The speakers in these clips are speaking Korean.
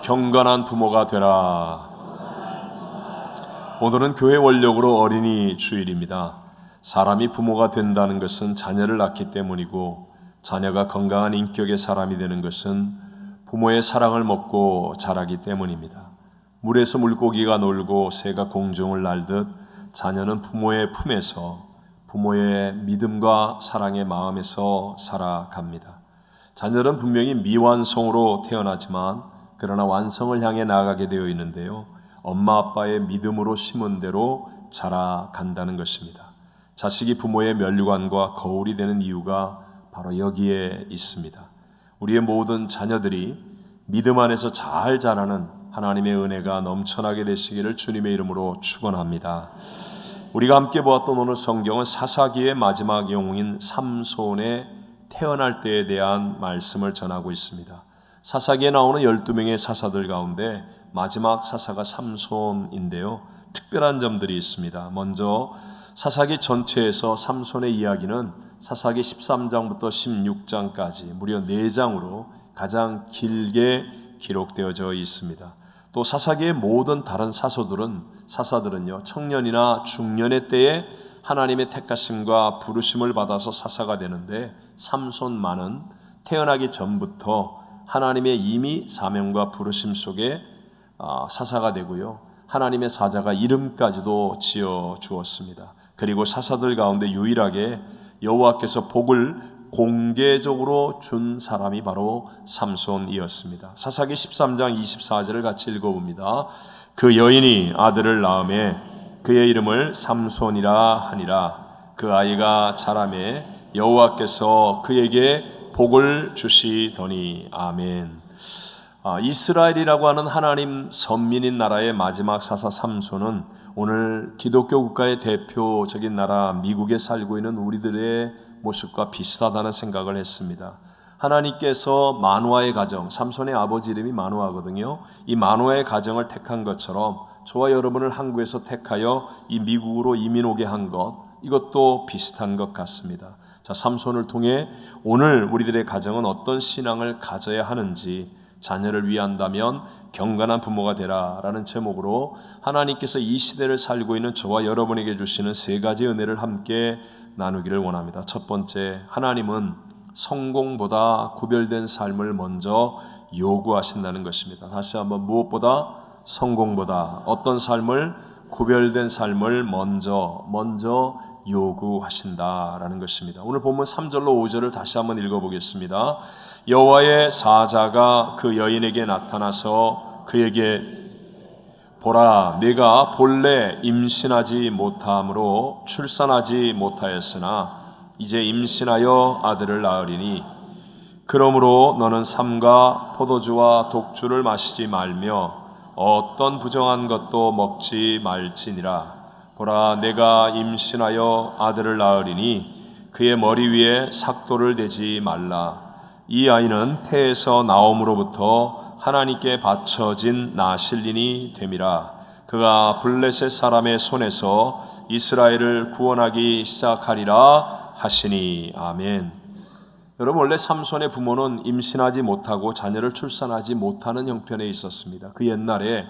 경건한 부모가 되라. 오늘은 교회 원력으로 어린이 주일입니다. 사람이 부모가 된다는 것은 자녀를 낳기 때문이고, 자녀가 건강한 인격의 사람이 되는 것은 부모의 사랑을 먹고 자라기 때문입니다. 물에서 물고기가 놀고 새가 공중을 날듯 자녀는 부모의 품에서, 부모의 믿음과 사랑의 마음에서 살아갑니다. 자녀는 분명히 미완성으로 태어나지만 그러나 완성을 향해 나아가게 되어 있는데요, 엄마 아빠의 믿음으로 심은 대로 자라간다는 것입니다. 자식이 부모의 면류관과 거울이 되는 이유가 바로 여기에 있습니다. 우리의 모든 자녀들이 믿음 안에서 잘 자라는 하나님의 은혜가 넘쳐나게 되시기를 주님의 이름으로 축원합니다. 우리가 함께 보았던 오늘 성경은 사사기의 마지막 영웅인 삼손의 태어날 때에 대한 말씀을 전하고 있습니다. 사사기에 나오는 12명의 사사들 가운데 마지막 사사가 삼손인데요, 특별한 점들이 있습니다. 먼저 사사기 전체에서 삼손의 이야기는 사사기 13장부터 16장까지 무려 4장으로 가장 길게 기록되어져 있습니다. 또 사사기의 모든 다른 사사들은요, 청년이나 중년의 때에 하나님의 택하심과 부르심을 받아서 사사가 되는데, 삼손만은 태어나기 전부터 하나님의 이미 사명과 부르심 속에 사사가 되고요, 하나님의 사자가 이름까지도 지어 주었습니다. 그리고 사사들 가운데 유일하게 여호와께서 복을 공개적으로 준 사람이 바로 삼손이었습니다. 사사기 13장 24절을 같이 읽어봅니다. 그 여인이 아들을 낳음에 그의 이름을 삼손이라 하니라. 그 아이가 자라매 여호와께서 그에게 복을 주시더니. 아멘. 이스라엘이라고 하는 하나님 선민인 나라의 마지막 사사 삼손은 오늘 기독교 국가의 대표적인 나라 미국에 살고 있는 우리들의 모습과 비슷하다는 생각을 했습니다. 하나님께서 마누아의 가정, 삼손의 아버지 이름이 마누아거든요. 이 마누아의 가정을 택한 것처럼 저와 여러분을 한국에서 택하여 이 미국으로 이민 오게 한 것, 이것도 비슷한 것 같습니다. 자, 삼손을 통해 오늘 우리들의 가정은 어떤 신앙을 가져야 하는지, 자녀를 위한다면 경건한 부모가 되라 라는 제목으로 하나님께서 이 시대를 살고 있는 저와 여러분에게 주시는 3가지 은혜를 함께 나누기를 원합니다. 첫 번째, 하나님은 성공보다 구별된 삶을 먼저 요구하신다는 것입니다. 다시 한번, 무엇보다? 성공보다 어떤 삶을? 구별된 삶을 먼저 요구하신다라는 것입니다. 오늘 본문 3절로 5절을 다시 한번 읽어보겠습니다. 여호와의 사자가 그 여인에게 나타나서 그에게, 보라, 네가 본래 임신하지 못함으로 출산하지 못하였으나 이제 임신하여 아들을 낳으리니 그러므로 너는 삼가 포도주와 독주를 마시지 말며 어떤 부정한 것도 먹지 말지니라. 보라, 내가 임신하여 아들을 낳으리니 그의 머리 위에 삭도를 대지 말라. 이 아이는 태에서 나옴으로부터 하나님께 바쳐진 나실린이 됨이라. 그가 블레셋 사람의 손에서 이스라엘을 구원하기 시작하리라 하시니. 아멘. 여러분, 원래 삼손의 부모는 임신하지 못하고 자녀를 출산하지 못하는 형편에 있었습니다. 그 옛날에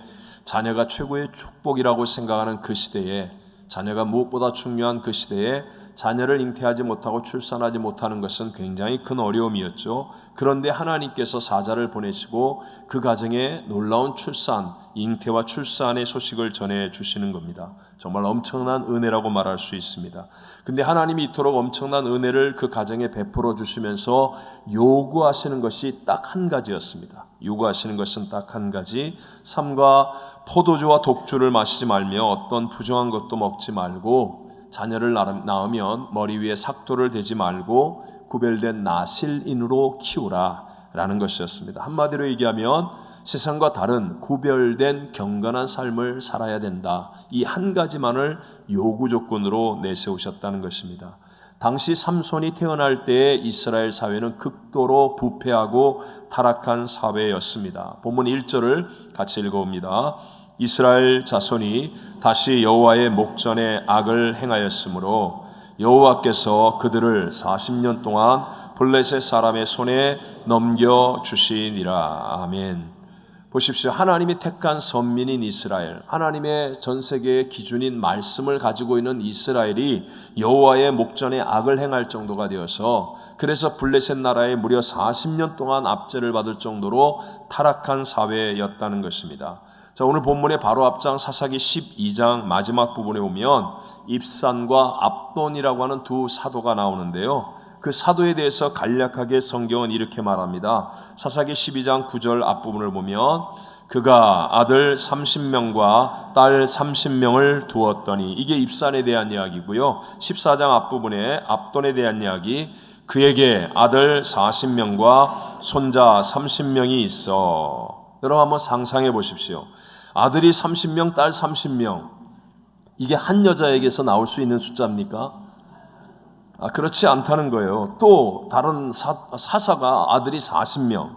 자녀가 최고의 축복이라고 생각하는 그 시대에, 자녀가 무엇보다 중요한 그 시대에 자녀를 잉태하지 못하고 출산하지 못하는 것은 굉장히 큰 어려움이었죠. 그런데 하나님께서 사자를 보내시고 그 가정에 놀라운 출산, 잉태와 출산의 소식을 전해 주시는 겁니다. 정말 엄청난 은혜라고 말할 수 있습니다. 근데 하나님이 이토록 엄청난 은혜를 그 가정에 베풀어 주시면서 요구하시는 것이 딱 한 가지였습니다. 요구하시는 것은 딱 한 가지, 삼가 포도주와 독주를 마시지 말며 어떤 부정한 것도 먹지 말고 자녀를 낳으면 머리 위에 삭도를 대지 말고 구별된 나실인으로 키우라 라는 것이었습니다. 한마디로 얘기하면 세상과 다른 구별된 경건한 삶을 살아야 된다, 이 한 가지만을 요구 조건으로 내세우셨다는 것입니다. 당시 삼손이 태어날 때에 이스라엘 사회는 극도로 부패하고 타락한 사회였습니다. 본문 1절을 같이 읽어봅니다. 이스라엘 자손이 다시 여호와의 목전에 악을 행하였으므로 여호와께서 그들을 40년 동안 블레셋 사람의 손에 넘겨주시니라. 아멘. 보십시오. 하나님이 택한 선민인 이스라엘, 하나님의 전 세계의 기준인 말씀을 가지고 있는 이스라엘이 여호와의 목전에 악을 행할 정도가 되어서, 그래서 블레셋 나라에 무려 40년 동안 압제를 받을 정도로 타락한 사회였다는 것입니다. 자, 오늘 본문의 바로 앞장 사사기 12장 마지막 부분에 보면 입산과 압돈이라고 하는 두 사도가 나오는데요, 그 사도에 대해서 간략하게 성경은 이렇게 말합니다. 사사기 12장 9절 앞부분을 보면 그가 아들 30명과 딸 30명을 두었더니, 이게 입산에 대한 이야기고요. 14장 앞부분에 압돈에 대한 이야기, 그에게 아들 40명과 손자 30명이 있어. 여러분 한번 상상해 보십시오. 아들이 30명, 딸 30명, 이게 한 여자에게서 나올 수 있는 숫자입니까? 그렇지 않다는 거예요. 또 다른 사사가 아들이 40명.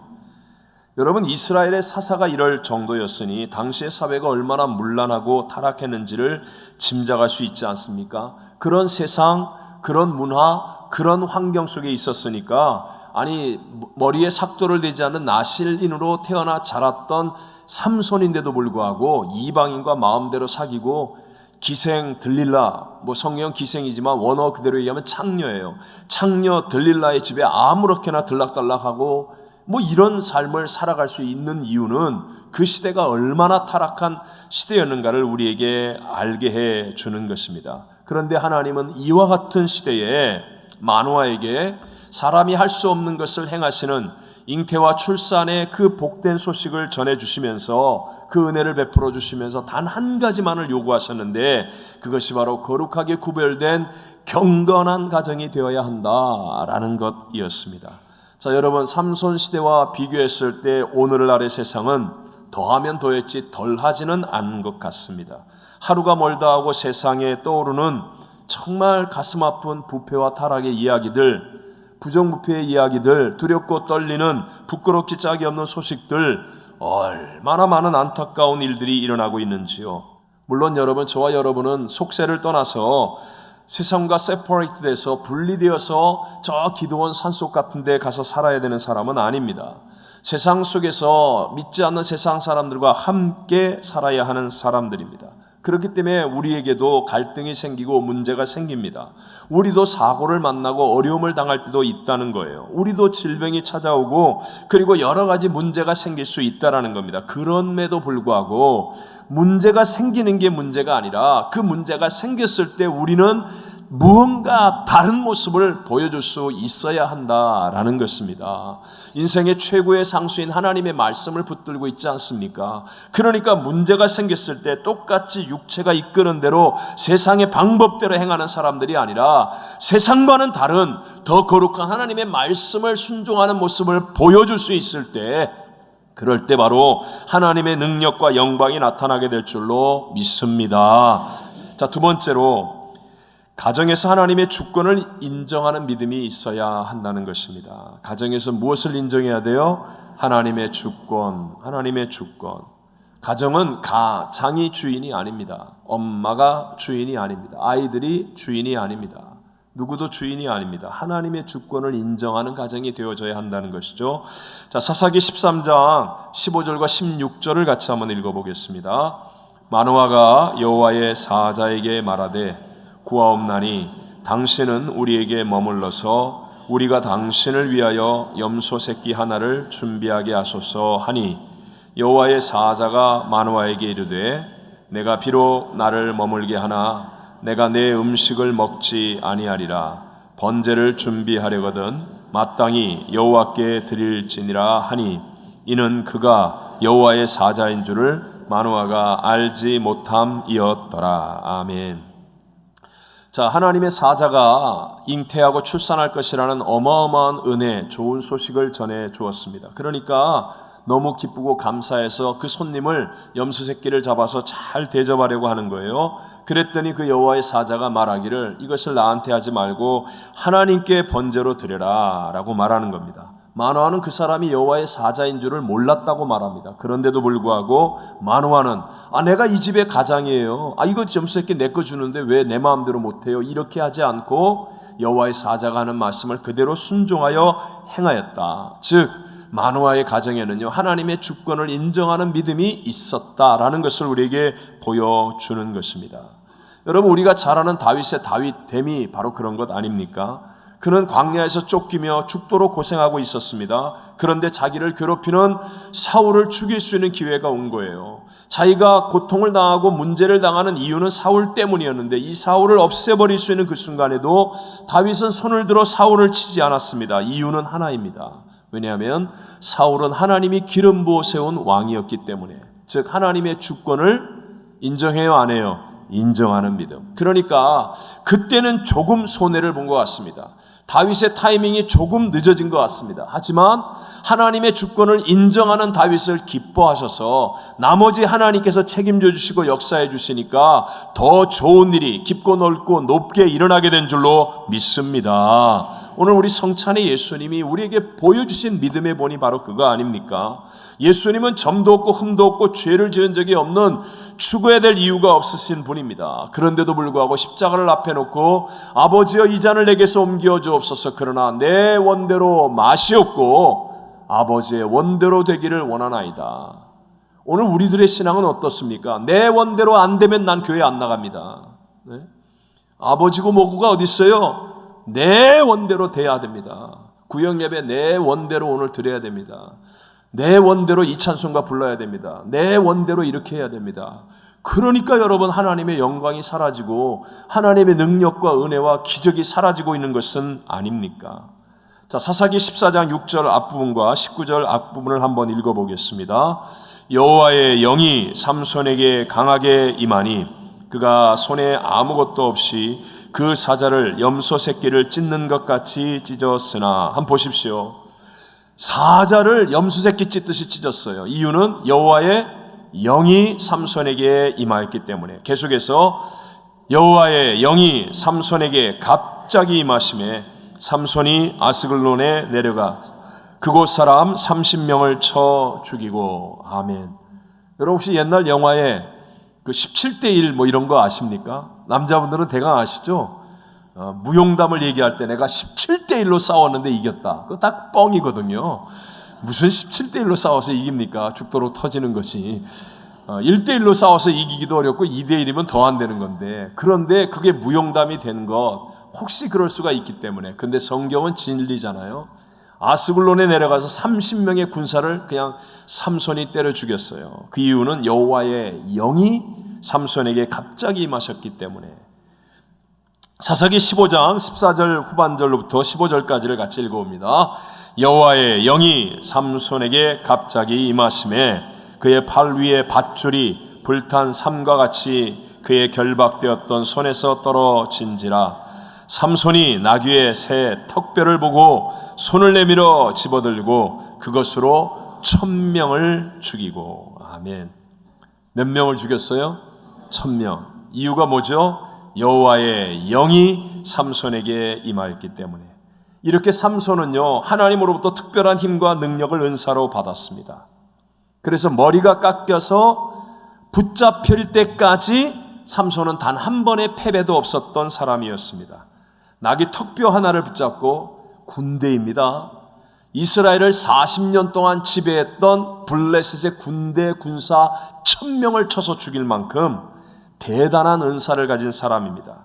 여러분, 이스라엘의 사사가 이럴 정도였으니 당시의 사회가 얼마나 문란하고 타락했는지를 짐작할 수 있지 않습니까? 그런 세상, 그런 문화, 그런 환경 속에 있었으니까, 아니 머리에 삭도를 대지 않은 나실인으로 태어나 자랐던 삼손인데도 불구하고 이방인과 마음대로 사귀고, 기생 들릴라, 성경 기생이지만 원어 그대로 얘기하면 창녀예요. 창녀 들릴라의 집에 아무렇게나 들락달락하고 이런 삶을 살아갈 수 있는 이유는 그 시대가 얼마나 타락한 시대였는가를 우리에게 알게 해 주는 것입니다. 그런데 하나님은 이와 같은 시대에 마노아에게 사람이 할 수 없는 것을 행하시는 잉태와 출산의 그 복된 소식을 전해주시면서 그 은혜를 베풀어 주시면서 단 한 가지만을 요구하셨는데, 그것이 바로 거룩하게 구별된 경건한 가정이 되어야 한다라는 것이었습니다. 자, 여러분, 삼손 시대와 비교했을 때 오늘날의 세상은 더하면 더했지 덜하지는 않은 것 같습니다. 하루가 멀다 하고 세상에 떠오르는 정말 가슴 아픈 부패와 타락의 이야기들, 부정부패의 이야기들, 두렵고 떨리는 부끄럽기 짝이 없는 소식들, 얼마나 많은 안타까운 일들이 일어나고 있는지요. 물론 여러분, 저와 여러분은 속세를 떠나서 세상과 세퍼레이트 돼서 분리되어서 저 기도원 산속 같은 데 가서 살아야 되는 사람은 아닙니다. 세상 속에서 믿지 않는 세상 사람들과 함께 살아야 하는 사람들입니다. 그렇기 때문에 우리에게도 갈등이 생기고 문제가 생깁니다. 우리도 사고를 만나고 어려움을 당할 때도 있다는 거예요. 우리도 질병이 찾아오고 그리고 여러 가지 문제가 생길 수 있다는 겁니다. 그럼에도 불구하고 문제가 생기는 게 문제가 아니라 그 문제가 생겼을 때 우리는 무언가 다른 모습을 보여줄 수 있어야 한다라는 것입니다. 인생의 최고의 상수인 하나님의 말씀을 붙들고 있지 않습니까? 그러니까 문제가 생겼을 때 똑같이 육체가 이끄는 대로 세상의 방법대로 행하는 사람들이 아니라 세상과는 다른 더 거룩한 하나님의 말씀을 순종하는 모습을 보여줄 수 있을 때, 그럴 때 바로 하나님의 능력과 영광이 나타나게 될 줄로 믿습니다. 자, 두 번째로 가정에서 하나님의 주권을 인정하는 믿음이 있어야 한다는 것입니다. 가정에서 무엇을 인정해야 돼요? 하나님의 주권, 하나님의 주권. 가정은 가장이 주인이 아닙니다. 엄마가 주인이 아닙니다. 아이들이 주인이 아닙니다. 누구도 주인이 아닙니다. 하나님의 주권을 인정하는 가정이 되어져야 한다는 것이죠. 자, 사사기 13장 15절과 16절을 같이 한번 읽어보겠습니다. 마노아가 여호와의 사자에게 말하되 구하옵나니 당신은 우리에게 머물러서 우리가 당신을 위하여 염소 새끼 하나를 준비하게 하소서 하니, 여호와의 사자가 마노아에게 이르되 내가 비록 나를 머물게 하나 내가 내 음식을 먹지 아니하리라. 번제를 준비하려거든 마땅히 여호와께 드릴지니라 하니, 이는 그가 여호와의 사자인 줄을 마노아가 알지 못함이었더라. 아멘. 자, 하나님의 사자가 잉태하고 출산할 것이라는 어마어마한 은혜, 좋은 소식을 전해 주었습니다. 그러니까 너무 기쁘고 감사해서 그 손님을 염소 새끼를 잡아서 잘 대접하려고 하는 거예요. 그랬더니 그 여호와의 사자가 말하기를 이것을 나한테 하지 말고 하나님께 번제로 드려라 라고 말하는 겁니다. 마노아는 그 사람이 여호와의 사자인 줄을 몰랐다고 말합니다. 그런데도 불구하고 마노아는 내가 이 집의 가장이에요. 이거 염소 새끼 내 거 주는데 왜 내 마음대로 못해요? 이렇게 하지 않고 여호와의 사자가 하는 말씀을 그대로 순종하여 행하였다. 즉 마노아의 가정에는요, 하나님의 주권을 인정하는 믿음이 있었다라는 것을 우리에게 보여주는 것입니다. 여러분, 우리가 잘 아는 다윗의 다윗됨이 바로 그런 것 아닙니까? 그는 광야에서 쫓기며 죽도록 고생하고 있었습니다. 그런데 자기를 괴롭히는 사울을 죽일 수 있는 기회가 온 거예요. 자기가 고통을 당하고 문제를 당하는 이유는 사울 때문이었는데, 이 사울을 없애버릴 수 있는 그 순간에도 다윗은 손을 들어 사울을 치지 않았습니다. 이유는 하나입니다. 왜냐하면 사울은 하나님이 기름 부어 세운 왕이었기 때문에, 즉 하나님의 주권을 인정해요, 안 해요? 인정하는 믿음. 그러니까 그때는 조금 손해를 본 것 같습니다. 다윗의 타이밍이 조금 늦어진 것 같습니다. 하지만 하나님의 주권을 인정하는 다윗을 기뻐하셔서 나머지 하나님께서 책임져 주시고 역사해 주시니까 더 좋은 일이 깊고 넓고 높게 일어나게 된 줄로 믿습니다. 오늘 우리 성찬의 예수님이 우리에게 보여주신 믿음의 본이 바로 그거 아닙니까? 예수님은 점도 없고 흠도 없고 죄를 지은 적이 없는, 죽어야 될 이유가 없으신 분입니다. 그런데도 불구하고 십자가를 앞에 놓고 아버지여 이 잔을 내게서 옮겨 주옵소서, 그러나 내 원대로 마시옵고 아버지의 원대로 되기를 원하나이다. 오늘 우리들의 신앙은 어떻습니까? 내 원대로 안 되면 난 교회 안 나갑니다. 네? 아버지고 뭐고가 어디 있어요? 내 원대로 돼야 됩니다. 구역예배 내 원대로 오늘 드려야 됩니다. 내 원대로 이 찬송가 불러야 됩니다. 내 원대로 이렇게 해야 됩니다. 그러니까 여러분, 하나님의 영광이 사라지고 하나님의 능력과 은혜와 기적이 사라지고 있는 것은 아닙니까? 자, 사사기 14장 6절 앞부분과 19절 앞부분을 한번 읽어보겠습니다. 여호와의 영이 삼손에게 강하게 임하니 그가 손에 아무것도 없이 그 사자를 염소 새끼를 찢는 것 같이 찢었으나, 한번 보십시오. 사자를 염소 새끼 찢듯이 찢었어요. 이유는 여호와의 영이 삼손에게 임하였기 때문에. 계속해서 여호와의 영이 삼손에게 갑자기 임하심에 삼손이 아스글론에 내려가 그곳 사람 30명을 쳐 죽이고. 아멘. 여러분, 혹시 옛날 영화에 그 17대1 뭐 이런 거 아십니까? 남자분들은 대강 아시죠? 무용담을 얘기할 때 내가 17대1로 싸웠는데 이겼다. 그거 딱 뻥이거든요. 무슨 17대1로 싸워서 이깁니까? 죽도록 터지는 것이. 1대1로 싸워서 이기기도 어렵고 2대1이면 더 안 되는 건데, 그런데 그게 무용담이 된 것, 혹시 그럴 수가 있기 때문에. 근데 성경은 진리잖아요. 아스글론에 내려가서 30명의 군사를 그냥 삼손이 때려 죽였어요. 그 이유는 여호와의 영이 삼손에게 갑자기 임하셨기 때문에. 사사기 15장 14절 후반절로부터 15절까지를 같이 읽어봅니다. 여호와의 영이 삼손에게 갑자기 임하심에 그의 팔 위에 밧줄이 불탄 삼과 같이 그의 결박되었던 손에서 떨어진지라. 삼손이 나귀의 새 턱뼈를 보고 손을 내밀어 집어들고 그것으로 1000명을 죽이고. 아멘. 몇 명을 죽였어요? 1000명. 이유가 뭐죠? 여호와의 영이 삼손에게 임하였기 때문에. 이렇게 삼손은요, 하나님으로부터 특별한 힘과 능력을 은사로 받았습니다. 그래서 머리가 깎여서 붙잡힐 때까지 삼손은 단 한 번의 패배도 없었던 사람이었습니다. 나귀 턱뼈 하나를 붙잡고, 군대입니다. 이스라엘을 40년 동안 지배했던 블레셋의 군대 군사 1000명을 쳐서 죽일 만큼 대단한 은사를 가진 사람입니다.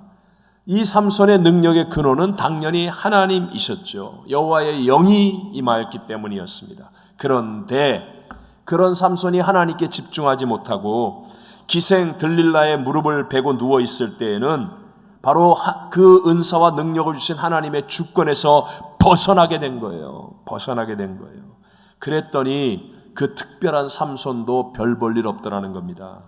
이 삼손의 능력의 근원은 당연히 하나님이셨죠. 여호와의 영이 임하였기 때문이었습니다. 그런데 그런 삼손이 하나님께 집중하지 못하고 기생 들릴라의 무릎을 베고 누워 있을 때에는 바로 그 은사와 능력을 주신 하나님의 주권에서 벗어나게 된 거예요. 벗어나게 된 거예요. 그랬더니 그 특별한 삼손도 별 볼 일 없더라는 겁니다.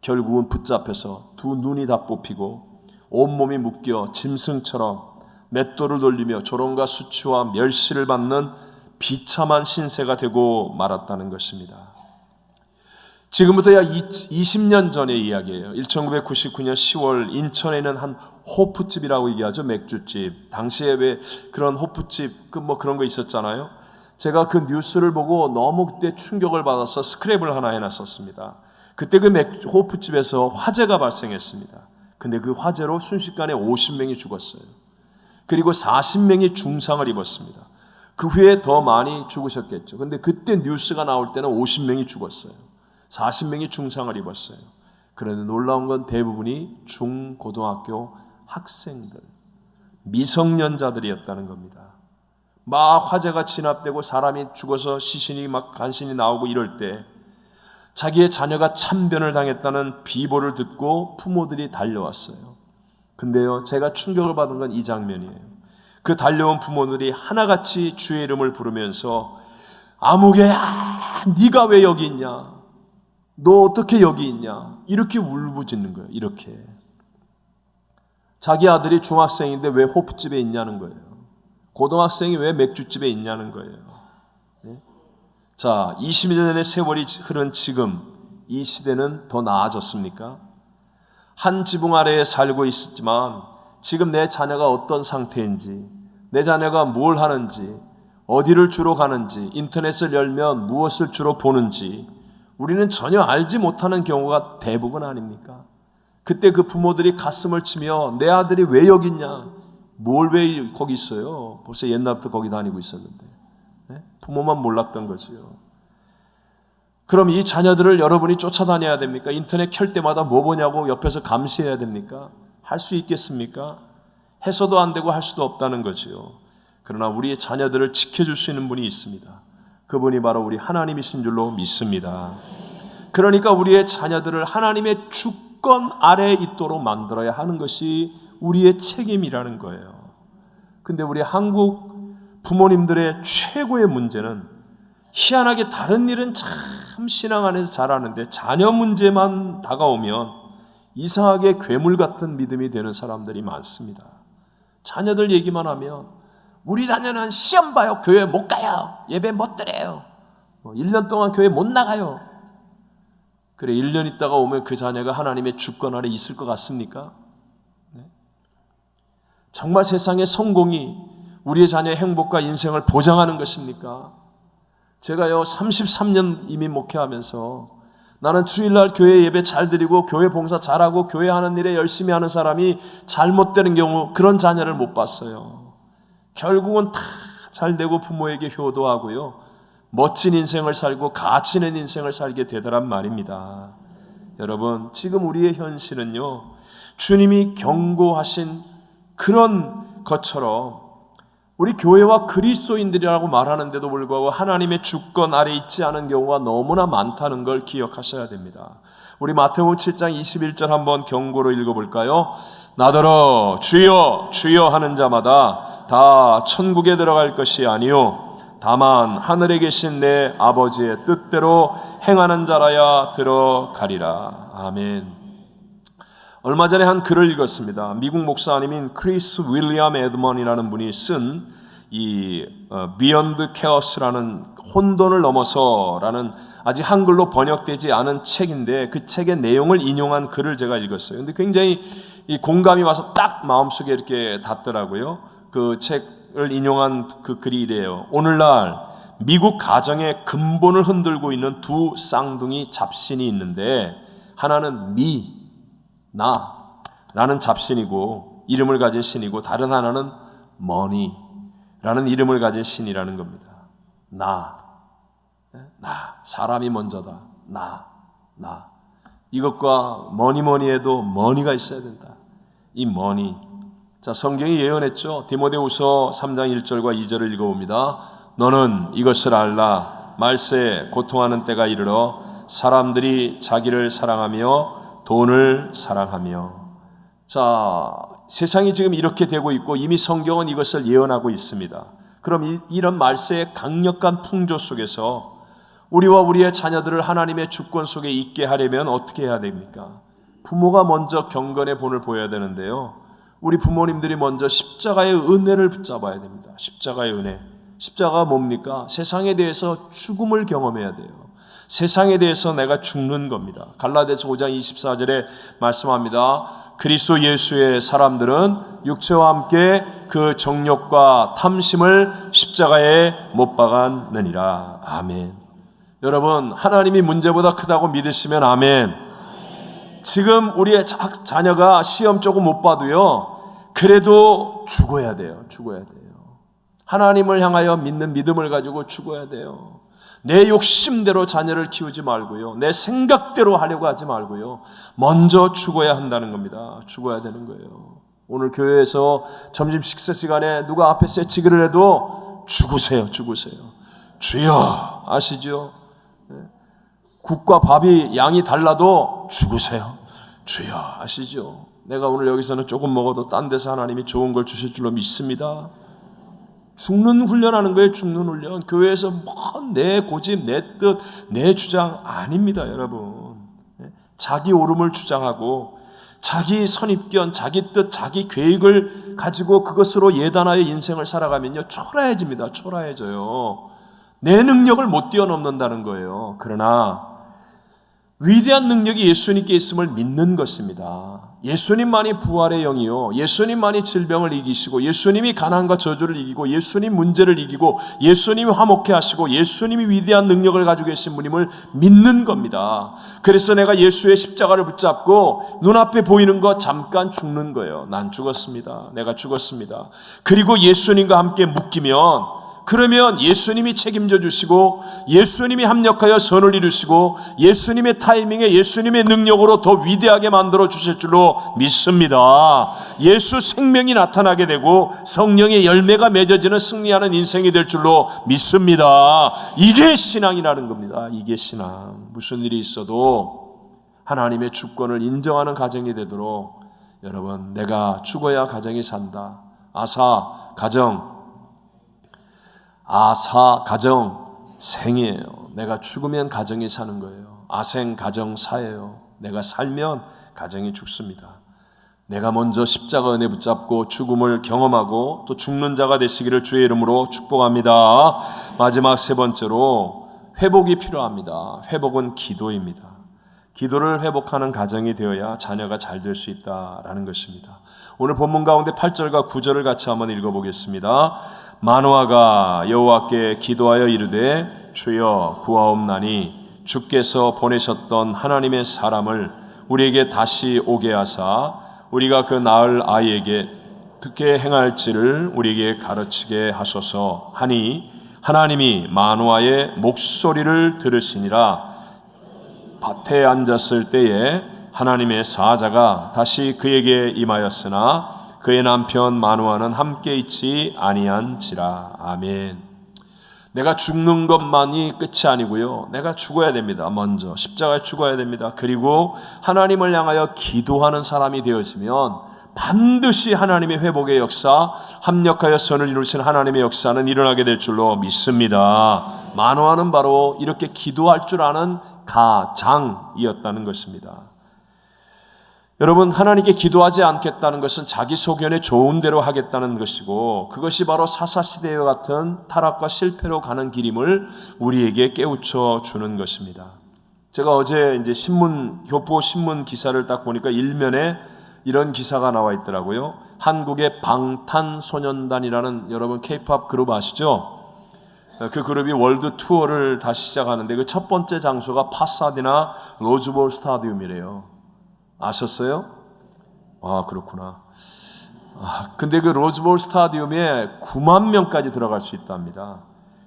결국은 붙잡혀서 두 눈이 다 뽑히고 온몸이 묶여 짐승처럼 맷돌을 돌리며 조롱과 수치와 멸시를 받는 비참한 신세가 되고 말았다는 것입니다. 지금부터 약 20년 전의 이야기예요. 1999년 10월 인천에 있는 한 호프집이라고 얘기하죠. 맥주집. 당시에 왜 그런 호프집 뭐 그런 거 있었잖아요. 제가 그 뉴스를 보고 너무 그때 충격을 받아서 스크랩을 하나 해놨었습니다. 그때 그 호프집에서 화재가 발생했습니다. 근데 그 화재로 순식간에 50명이 죽었어요. 그리고 40명이 중상을 입었습니다. 그 후에 더 많이 죽으셨겠죠. 근데 그때 뉴스가 나올 때는 50명이 죽었어요. 40명이 중상을 입었어요. 그런데 놀라운 건 대부분이 중고등학교 학생들, 미성년자들이었다는 겁니다. 막 화재가 진압되고 사람이 죽어서 시신이 막 간신히 나오고 이럴 때 자기의 자녀가 참변을 당했다는 비보를 듣고 부모들이 달려왔어요. 근데요, 제가 충격을 받은 건 이 장면이에요. 그 달려온 부모들이 하나같이 주의 이름을 부르면서 아무개야, 네가 왜 여기 있냐? 너 어떻게 여기 있냐? 이렇게 울부짖는 거예요. 이렇게. 자기 아들이 중학생인데 왜 호프집에 있냐는 거예요. 고등학생이 왜 맥주집에 있냐는 거예요. 네? 자, 20년의 세월이 흐른 지금 이 시대는 더 나아졌습니까? 한 지붕 아래에 살고 있었지만 지금 내 자녀가 어떤 상태인지, 내 자녀가 뭘 하는지, 어디를 주로 가는지, 인터넷을 열면 무엇을 주로 보는지 우리는 전혀 알지 못하는 경우가 대부분 아닙니까? 그때 그 부모들이 가슴을 치며 내 아들이 왜 여기 있냐? 뭘 왜 거기 있어요? 벌써 옛날부터 거기 다니고 있었는데. 네? 부모만 몰랐던 거지요. 그럼 이 자녀들을 여러분이 쫓아다녀야 됩니까? 인터넷 켤 때마다 뭐 보냐고 옆에서 감시해야 됩니까? 할 수 있겠습니까? 해서도 안 되고 할 수도 없다는 거지요. 그러나 우리의 자녀들을 지켜줄 수 있는 분이 있습니다. 그분이 바로 우리 하나님이신 줄로 믿습니다. 그러니까 우리의 자녀들을 하나님의 주권 아래에 있도록 만들어야 하는 것이 우리의 책임이라는 거예요. 근데 우리 한국 부모님들의 최고의 문제는 희한하게 다른 일은 참 신앙 안에서 잘하는데 자녀 문제만 다가오면 이상하게 괴물 같은 믿음이 되는 사람들이 많습니다. 자녀들 얘기만 하면 우리 자녀는 시험 봐요. 교회 못 가요. 예배 못 드려요. 1년 동안 교회 못 나가요. 그래, 1년 있다가 오면 그 자녀가 하나님의 주권 아래 있을 것 같습니까? 네? 정말 세상의 성공이 우리의 자녀의 행복과 인생을 보장하는 것입니까? 제가요 33년 이미 목회하면서 나는 주일날 교회 예배 잘 드리고 교회 봉사 잘하고 교회 하는 일에 열심히 하는 사람이 잘못되는 경우 그런 자녀를 못 봤어요. 결국은 다 잘되고 부모에게 효도하고요 멋진 인생을 살고 가치 있는 인생을 살게 되더란 말입니다. 여러분, 지금 우리의 현실은요 주님이 경고하신 그런 것처럼 우리 교회와 그리스도인들이라고 말하는데도 불구하고 하나님의 주권 아래 있지 않은 경우가 너무나 많다는 걸 기억하셔야 됩니다. 우리 마태복음 7장 21절 한번 경고로 읽어볼까요? 나더러 주여 주여 하는 자마다 다 천국에 들어갈 것이 아니요 다만 하늘에 계신 내 아버지의 뜻대로 행하는 자라야 들어가리라. 아멘. 얼마 전에 한 글을 읽었습니다. 미국 목사님인 크리스 윌리엄 에드먼이라는 분이 쓴 이 Beyond Chaos라는 혼돈을 넘어서라는 아직 한글로 번역되지 않은 책인데 그 책의 내용을 인용한 글을 제가 읽었어요. 근데 굉장히 이 공감이 와서 딱 마음속에 이렇게 닿더라고요. 그 책을 인용한 그 글이 이래요. 오늘날 미국 가정의 근본을 흔들고 있는 두 쌍둥이 잡신이 있는데 하나는 나라는 잡신이고 이름을 가진 신이고 다른 하나는 머니라는 이름을 가진 신이라는 겁니다. 나 사람이 먼저다. 나 이것과 뭐니 해도 머니가 있어야 된다. 이 머니. 자, 성경이 예언했죠. 디모데후서 3장 1절과 2절을 읽어봅니다. 너는 이것을 알라. 말세에 고통하는 때가 이르러 사람들이 자기를 사랑하며 돈을 사랑하며. 자, 세상이 지금 이렇게 되고 있고 이미 성경은 이것을 예언하고 있습니다. 그럼 이런 말세의 강력한 풍조 속에서 우리와 우리의 자녀들을 하나님의 주권 속에 있게 하려면 어떻게 해야 됩니까? 부모가 먼저 경건의 본을 보여야 되는데요. 우리 부모님들이 먼저 십자가의 은혜를 붙잡아야 됩니다. 십자가의 은혜. 십자가가 뭡니까? 세상에 대해서 죽음을 경험해야 돼요. 세상에 대해서 내가 죽는 겁니다. 갈라디아서 5장 24절에 말씀합니다. 그리스도 예수의 사람들은 육체와 함께 그 정욕과 탐심을 십자가에 못 박았느니라. 아멘. 여러분, 하나님이 문제보다 크다고 믿으시면 아멘. 지금 우리의 자녀가 시험 조금 못 봐도요 그래도 죽어야 돼요. 죽어야 돼요. 하나님을 향하여 믿는 믿음을 가지고 죽어야 돼요. 내 욕심대로 자녀를 키우지 말고요. 내 생각대로 하려고 하지 말고요. 먼저 죽어야 한다는 겁니다. 죽어야 되는 거예요. 오늘 교회에서 점심 식사 시간에 누가 앞에 세치기를 해도 죽으세요. 죽으세요. 주여, 아시죠? 국과 밥이 양이 달라도 죽으세요. 주여, 아시죠? 내가 오늘 여기서는 조금 먹어도 딴 데서 하나님이 좋은 걸 주실 줄로 믿습니다. 죽는 훈련하는 거예요. 죽는 훈련. 교회에서 내 고집, 내 뜻, 내 주장 아닙니다, 여러분. 자기 옳음을 주장하고 자기 선입견, 자기 뜻, 자기 계획을 가지고 그것으로 예단하여 인생을 살아가면요, 초라해집니다. 초라해져요. 내 능력을 못 뛰어넘는다는 거예요. 그러나 위대한 능력이 예수님께 있음을 믿는 것입니다. 예수님만이 부활의 영이요, 예수님만이 질병을 이기시고, 예수님이 가난과 저주를 이기고, 예수님 문제를 이기고, 예수님이 화목해 하시고, 예수님이 위대한 능력을 가지고 계신 분임을 믿는 겁니다. 그래서 내가 예수의 십자가를 붙잡고 눈앞에 보이는 거 잠깐 죽는 거예요. 난 죽었습니다. 내가 죽었습니다. 그리고 예수님과 함께 묶이면, 그러면 예수님이 책임져 주시고, 예수님이 합력하여 선을 이루시고, 예수님의 타이밍에 예수님의 능력으로 더 위대하게 만들어 주실 줄로 믿습니다. 예수 생명이 나타나게 되고 성령의 열매가 맺어지는 승리하는 인생이 될 줄로 믿습니다. 이게 신앙이라는 겁니다. 이게 신앙. 무슨 일이 있어도 하나님의 주권을 인정하는 가정이 되도록, 여러분, 내가 죽어야 가정이 산다. 아사 가정 생이에요. 내가 죽으면 가정이 사는 거예요. 아생 가정 사예요. 내가 살면 가정이 죽습니다. 내가 먼저 십자가 은혜 붙잡고 죽음을 경험하고 또 죽는 자가 되시기를 주의 이름으로 축복합니다. 마지막 세 번째로 회복이 필요합니다. 회복은 기도입니다. 기도를 회복하는 가정이 되어야 자녀가 잘 될 수 있다라는 것입니다. 오늘 본문 가운데 8절과 9절을 같이 한번 읽어보겠습니다. 마노아가 여호와께 기도하여 이르되 주여 구하옵나니 주께서 보내셨던 하나님의 사람을 우리에게 다시 오게 하사 우리가 그 낳을 아이에게 어떻게 행할지를 우리에게 가르치게 하소서 하니, 하나님이 마노아의 목소리를 들으시니라. 밭에 앉았을 때에 하나님의 사자가 다시 그에게 임하였으나 그의 남편 마노아는 함께 있지 아니한지라. 아멘. 내가 죽는 것만이 끝이 아니고요, 내가 죽어야 됩니다. 먼저 십자가에 죽어야 됩니다. 그리고 하나님을 향하여 기도하는 사람이 되어지면 반드시 하나님의 회복의 역사, 합력하여 선을 이루신 하나님의 역사는 일어나게 될 줄로 믿습니다. 마노아는 바로 이렇게 기도할 줄 아는 가장이었다는 것입니다. 여러분, 하나님께 기도하지 않겠다는 것은 자기 소견에 좋은 대로 하겠다는 것이고, 그것이 바로 사사시대와 같은 타락과 실패로 가는 길임을 우리에게 깨우쳐 주는 것입니다. 제가 어제 이제 교포 신문 기사를 딱 보니까 일면에 이런 기사가 나와 있더라고요. 한국의 방탄소년단이라는, 여러분 K-팝 그룹 아시죠? 그 그룹이 월드 투어를 다시 시작하는데 그 첫 번째 장소가 파사디나 로즈볼 스타디움이래요. 아셨어요? 아, 그렇구나. 근데 그 로즈볼 스타디움에 9만 명까지 들어갈 수 있답니다.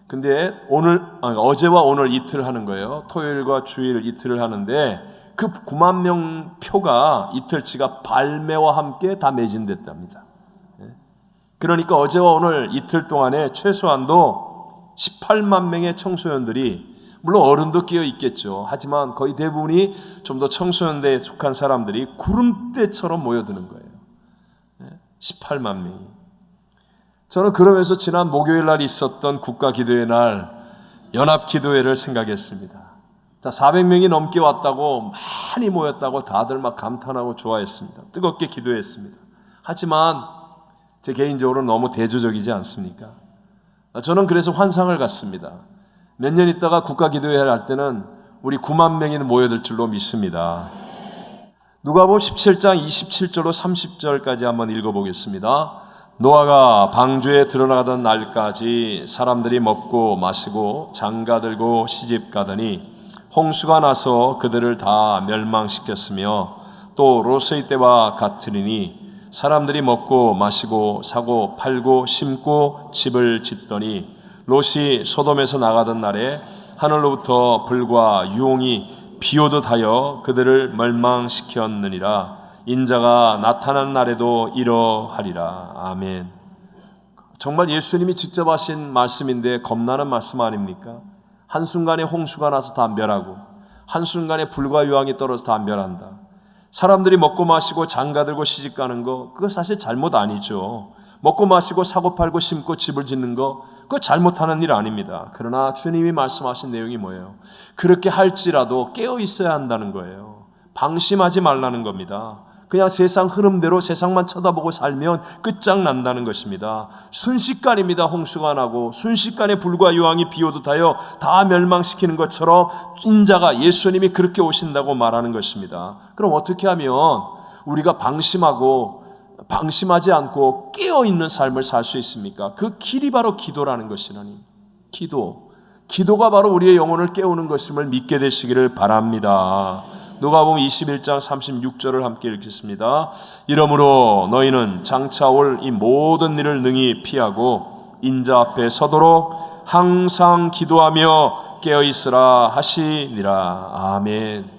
근데 어제와 오늘 이틀 하는 거예요. 토요일과 주일 이틀을 하는데 그 9만 명 표가 이틀치가 발매와 함께 다 매진됐답니다. 그러니까 어제와 오늘 이틀 동안에 최소한도 18만 명의 청소년들이, 물론 어른도 끼어 있겠죠. 하지만 거의 대부분이 좀 더 청소년대에 속한 사람들이 구름대처럼 모여드는 거예요. 18만 명이. 저는 그러면서 지난 목요일 날 있었던 국가기도회 날 연합기도회를 생각했습니다. 자, 400명이 넘게 왔다고, 많이 모였다고 다들 막 감탄하고 좋아했습니다. 뜨겁게 기도했습니다. 하지만 제 개인적으로 너무 대조적이지 않습니까? 저는 그래서 환상을 갖습니다. 몇 년 있다가 국가기도회를 할 때는 우리 9만 명이 모여들 줄로 믿습니다. 누가복음 17장 27절로 30절까지 한번 읽어보겠습니다. 노아가 방주에 들어나가던 날까지 사람들이 먹고 마시고 장가들고 시집가더니 홍수가 나서 그들을 다 멸망시켰으며 또 롯의 때와 같으리니 사람들이 먹고 마시고 사고 팔고 심고 집을 짓더니 롯이 소돔에서 나가던 날에 하늘로부터 불과 유홍이 비오듯 하여 그들을 멸망시켰느니라. 인자가 나타난 날에도 이러하리라. 아멘. 정말 예수님이 직접 하신 말씀인데 겁나는 말씀 아닙니까? 한순간에 홍수가 나서 다 멸하고 한순간에 불과 유황이 떨어져 다 멸한다. 사람들이 먹고 마시고 장가들고 시집가는 거 그거 사실 잘못 아니죠. 먹고 마시고 사고 팔고 심고 집을 짓는 거 그거 잘못하는 일 아닙니다. 그러나 주님이 말씀하신 내용이 뭐예요? 그렇게 할지라도 깨어 있어야 한다는 거예요. 방심하지 말라는 겁니다. 그냥 세상 흐름대로 세상만 쳐다보고 살면 끝장난다는 것입니다. 순식간입니다. 홍수가 나고 순식간에 불과 유황이 비오듯 하여 다 멸망시키는 것처럼 인자가 예수님이 그렇게 오신다고 말하는 것입니다. 그럼 어떻게 하면 우리가 방심하지 않고 깨어있는 삶을 살 수 있습니까? 그 길이 바로 기도라는 것이라니. 기도가 바로 우리의 영혼을 깨우는 것임을 믿게 되시기를 바랍니다. 누가복음 21장 36절을 함께 읽겠습니다. 이러므로 너희는 장차 올 이 모든 일을 능히 피하고 인자 앞에 서도록 항상 기도하며 깨어있으라 하시니라. 아멘.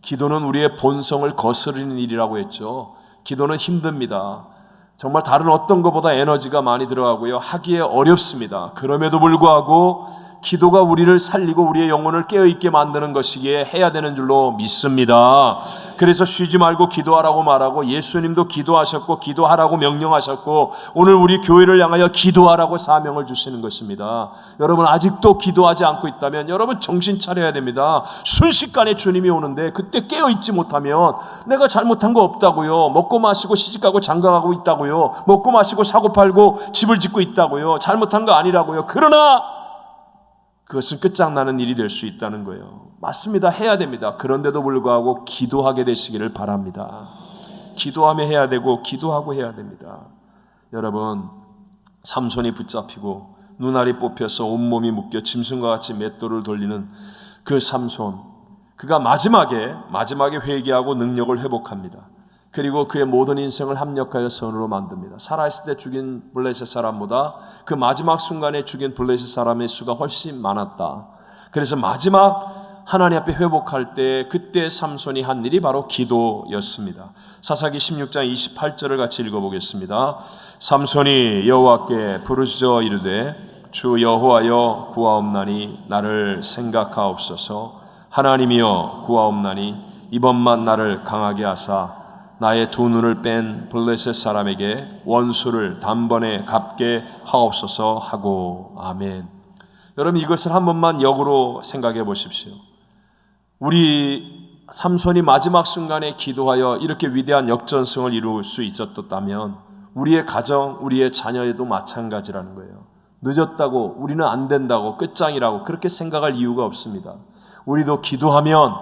기도는 우리의 본성을 거스르는 일이라고 했죠. 기도는 힘듭니다. 정말 다른 어떤 것보다 에너지가 많이 들어가고요. 하기에 어렵습니다. 그럼에도 불구하고 기도가 우리를 살리고 우리의 영혼을 깨어있게 만드는 것이기에 해야 되는 줄로 믿습니다. 그래서 쉬지 말고 기도하라고 말하고 예수님도 기도하셨고 기도하라고 명령하셨고 오늘 우리 교회를 향하여 기도하라고 사명을 주시는 것입니다. 여러분 아직도 기도하지 않고 있다면 여러분 정신 차려야 됩니다. 순식간에 주님이 오는데 그때 깨어있지 못하면 내가 잘못한 거 없다고요. 먹고 마시고 시집가고 장가가고 있다고요. 먹고 마시고 사고 팔고 집을 짓고 있다고요. 잘못한 거 아니라고요. 그러나 그것은 끝장나는 일이 될 수 있다는 거예요. 맞습니다. 해야 됩니다. 그런데도 불구하고 기도하게 되시기를 바랍니다. 기도하며 해야 되고 기도하고 해야 됩니다. 여러분 삼손이 붙잡히고 눈알이 뽑혀서 온몸이 묶여 짐승과 같이 맷돌을 돌리는 그 삼손, 그가 마지막에 회개하고 능력을 회복합니다. 그리고 그의 모든 인생을 합력하여 선으로 만듭니다. 살아있을 때 죽인 블레셋 사람보다 그 마지막 순간에 죽인 블레셋 사람의 수가 훨씬 많았다. 그래서 마지막 하나님 앞에 회복할 때 그때 삼손이 한 일이 바로 기도였습니다. 사사기 16장 28절을 같이 읽어보겠습니다. 삼손이 여호와께 부르짖어 이르되 주 여호와여 구하옵나니 나를 생각하옵소서. 하나님이여 구하옵나니 이번만 나를 강하게 하사 나의 두 눈을 뺀 블레셋 사람에게 원수를 단번에 갚게 하옵소서 하고. 아멘. 여러분 이것을 한 번만 역으로 생각해 보십시오. 우리 삼손이 마지막 순간에 기도하여 이렇게 위대한 역전승을 이룰 수 있었다면 우리의 가정, 우리의 자녀에도 마찬가지라는 거예요. 늦었다고, 우리는 안 된다고, 끝장이라고 그렇게 생각할 이유가 없습니다. 우리도 기도하면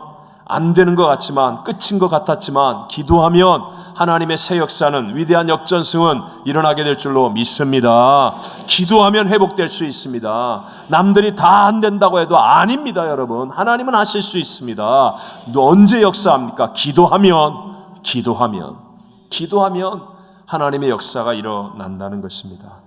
안 되는 것 같지만, 끝인 것 같았지만 기도하면 하나님의 새 역사는, 위대한 역전승은 일어나게 될 줄로 믿습니다. 기도하면 회복될 수 있습니다. 남들이 다 안 된다고 해도 아닙니다. 여러분 하나님은 하실 수 있습니다. 언제 역사합니까? 기도하면 하나님의 역사가 일어난다는 것입니다.